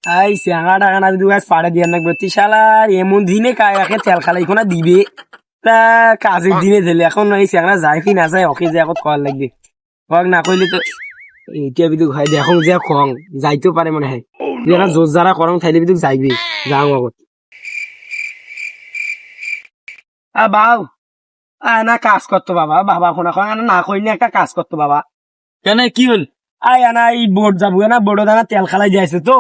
এই চেঙ্গা টাকা না যদি পাড়ে দিয়ে না করছি শালার এমন দিনে কাকে তেল খালাই কোনা দিবে তা কাজের দিনে দিলে এখন এই চেঙ্গা যায় কি না যায় ওকে যে এখন কল লাগবে হক না কইলে তো এইটা বিদুক হয় দেখো যে খং যাইতেও পারে মনে হয় যারা জোর যারা করং থাইলে বিদুক যাইবে যাও আগত বাউ না কাজ করতো বাবা বাবা কোনা না কইলে একটা কাজ করতো বাবা কেন কি হল? আয় না এই বোর্ড যাবো না বোর্ড দানা তেল খালাই যাইছে তো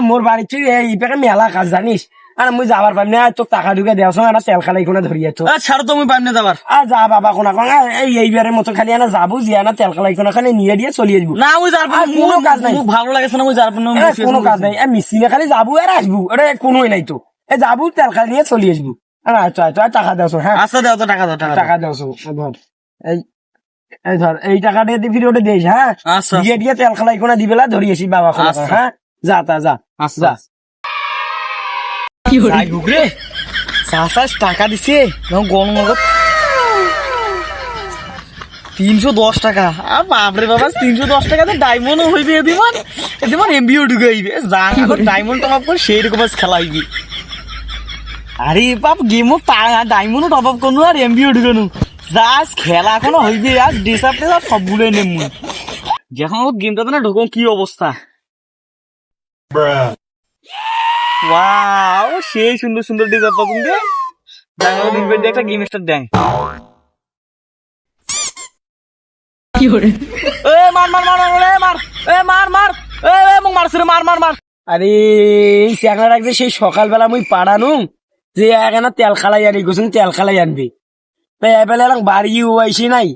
মোর বাড়ি এই পেকে মেলা কাজ জানিস আর মুই যাবার পারি না তো টাকা ঢুকে দেওয়া সঙ্গে তেল খালাই কোনা ধরিয়ে তো ছাড়ো তুমি পারি না যাবার। আর যা বাবা কোনা কোনা এইবারের মতো খালি না যাবো জিয়া না তেল খালাই কোনা খালি নিয়ে দিয়ে চলিয়ে যাবো না ওই যার কোনো কাজ নাই ভালো লাগেছে না ওই যার কোনো কাজ নাই মিস্ত্রি খালি যাবো আর আসবো এটা কোনোই নাই তো এই যাবো তেল খালি নিয়ে চলিয়ে আসবো আচ্ছা টাকা দেওয়া হ্যাঁ আচ্ছা দাও তো টাকা দাও টাকা দেওয়া ধর এই ধর এই টাকা দিয়ে ফিরে ওটা দিস হ্যাঁ আচ্ছা দিয়ে দিয়ে তেল খালাই কোনা দিবেলা ধরিয়েছি বাবা হ্যাঁ যা তা যা আচ্ছা কি রে টাকা দিছে গরম 310 টাকা আর বাপরে বাবা 310 টাকা তো ডায়মন্ড হইবে এদিমান এমবিও ঢুকে হইবে যা ডায়মন্ড টপ আপ করে সেই রকম খেলা হইবে। আরে বাপ গেমও ডায়মন্ড টপ আপ করনু আর এমবিও ঢুকানু জাস খেলা এখনো হইবে আর ডিসাপ সবগুলো নেম যখন গেমটা না ঢুকো কি অবস্থা ওয়াও সেই সুন্দর সুন্দর ডিজাইন পাবো দে ডায়মন্ড ইভেন্টে একটা গেম স্টার দেন কি হরে এ মার মার মার এ মার এ মার মার এ মুখ মারছ রে মার মার মার। আরে এই চেংড়া রাখবে সেই সকালবেলা মুই পাড়ানু যে এখানে তেল খালাই আনি গোসুন তেল খালাই আনবি তাই এবেলা বাড়িও আইসি নাই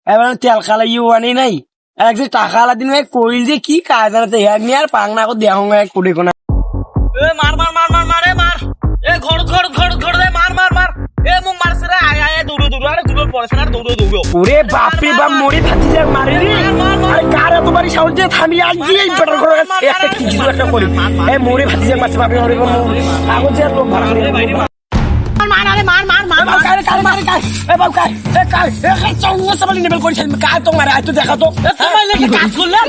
এবার তেল খালাইও আনি নাই এক যে টাকা আলা দিন কইল যে কি কাজ আনাতে এক নিয়ে আর পাংনা করে দেহ এক কোটে কোনা এ মার মার মার মার মার এ মার এ ঘর দে মার মার মার এ মুখ মারছ রে আয় আয় দৌড়ো দৌড়ো আরে দৌড়ো পড়ছ না দৌড়ো ওরে বাপ রে বাপ মরে থাকি যা মারি রে আরে কারা তোমারই সাউন্ড যে থামি আনজি এই বটর করে একটা কিছু একটা করি এ মরে ভাতি যা মাছ বাপ রে আগো যে লোক ভাড়া করে মার আরে মার মার মার কার কার মার কার এ বাপ কার এ কার এ চাউঙ্গা সবালি নেবেল কইছেন কার তো মারে আই তো দেখা তো তোমার লাগি কাজ করলাম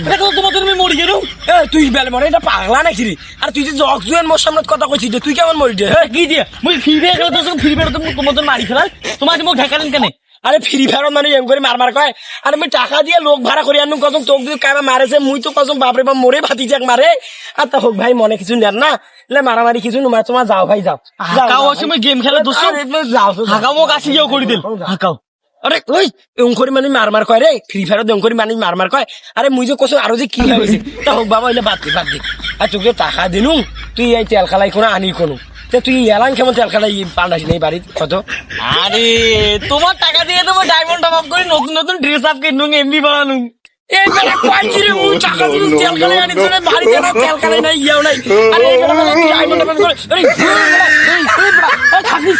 দেখো তোমার তুমি মরে গেলু এ তুই বেল মরে এটা পাগলা নাকি রে আর তুই যে জক জুয়েন মোর সামনে কথা কইছিস তুই কেমন মরি দে কি দিয়ে মুই ফিরে গেল তো ফিরে তো তোমার তো মারি ফেলাল তোমার মুখ ঢাকালেন কেন? আরে ফ্রি ফায়ার মানে এম করে মার কয় আর আমি টাকা দিয়ে লোক ভাড়া করে আনু কসম তোকে যদি কারা মারেছে মুই তো কসম বাপরে বাপ মরে ভাতি যাক মারে আর তা হোক ভাই মনে কিছু নেন না মারামারি কিছু নুমা তোমার যাও ভাই যাও হাকাও সময় গেম খেলা দোস্ত যাও হাকাও মোক আসি গিয়েও করে দিল হাকাও আরে ওই অঙ্করি মানে মার কয় রে ফ্রি ফায়ার অঙ্করি মানে মার কয় আরে মুই যে কসম আরো যে কি হয়েছে তা হোক বাবা হইলে বাদ দে আর তোকে টাকা দিলুম তুই এই তেল খালাই কোনো আনি কোনো তুই এলাম কেমন তেল খালাই পাল্টাছি নেই বাড়ির কত আরে তোমার টাকা দিয়ে তোমার ডায়মন্ড টপ আপ করে নতুন নতুন ড্রেস আপ কিনুন এমবি বানানু এই বেলা কয় কিরে মুই টাকা দিয়ে তেল খালাই আনি তোরে বাড়িতে না তেল খালাই নাই ইয়াও নাই আরে এই বেলা ডায়মন্ড টপ আপ করে আরে থাকিস